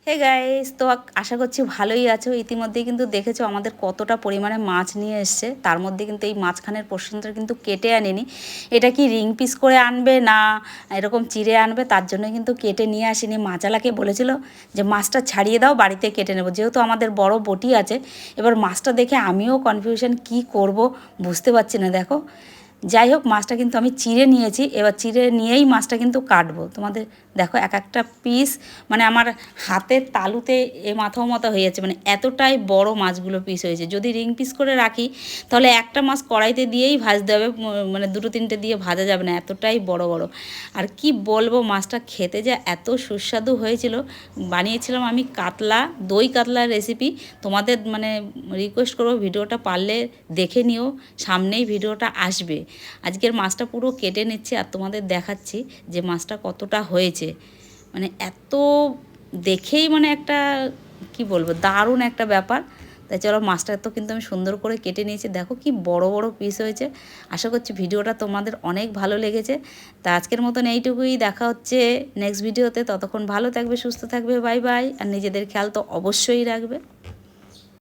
Hey guys, তো আশা করছি ভালোই আছো। ইতিমধ্যেই কিন্তু দেখেছো আমাদের কতটা পরিমাণে মাছ নিয়ে এসছে। তার মধ্যে কিন্তু এই মাঝখানের পোর্শনটা কিন্তু কেটে আনিনি। এটা কি রিং পিস করে আনবে না এরকম চিড়ে আনবে, তার জন্য কিন্তু কেটে নিয়ে আসিনি। মাছালাকে বলেছিল যে মাছটা ছাড়িয়ে দাও, বাড়িতে কেটে নেবো, যেহেতু আমাদের বড় বটি আছে। এবার মাছটা দেখে আমিও কনফিউশন, কি করব বুঝতে পারছি না। দেখো, যাই হোক, মাছটা কিন্তু আমি চিড়ে নিয়েছি। এবার চিড়ে নিয়েই মাছটা কিন্তু কাটবো। তোমাদের দেখো, এক একটা পিস মানে আমার হাতের তালুতে এ মাথাও মাথা হয়ে যাচ্ছে, মানে এতটাই বড় মাছগুলো পিস হয়েছে। যদি রিং পিস করে রাখি তাহলে একটা মাছ কড়াইতে দিয়েই ভাজতে হবে, মানে দুটো তিনটে দিয়ে ভাজা যাবে না, এতটাই বড় বড়। আর কি বলবো, মাছটা খেতে যে এত সুস্বাদু হয়েছিল। বানিয়েছিলাম আমি কাতলা, দই কাতলার রেসিপি। তোমাদের মানে রিকোয়েস্ট করবো ভিডিওটা পারলে দেখে নিও, সামনেই ভিডিওটা আসবে। আজকের মাছটা পুরো কেটে নিচ্ছি আর তোমাদের দেখাচ্ছি যে মাছটা কতটা হয়েছে। মানে এত দেখেই মানে একটা কি বলবো, দারুণ একটা ব্যাপার। তাই চলো, মাছটা তো কিন্তু আমি সুন্দর করে কেটে নিয়েছি। দেখো কি বড় বড় পিস হয়েছে। আশা করছি ভিডিওটা তোমাদের অনেক ভালো লেগেছে। তা আজকের মতন এইটুকুই, দেখা হচ্ছে নেক্সট ভিডিওতে। ততক্ষণ ভালো থাকবে, সুস্থ থাকবে, বাই বাই। আর নিজেদের খেয়াল তো অবশ্যই রাখবে।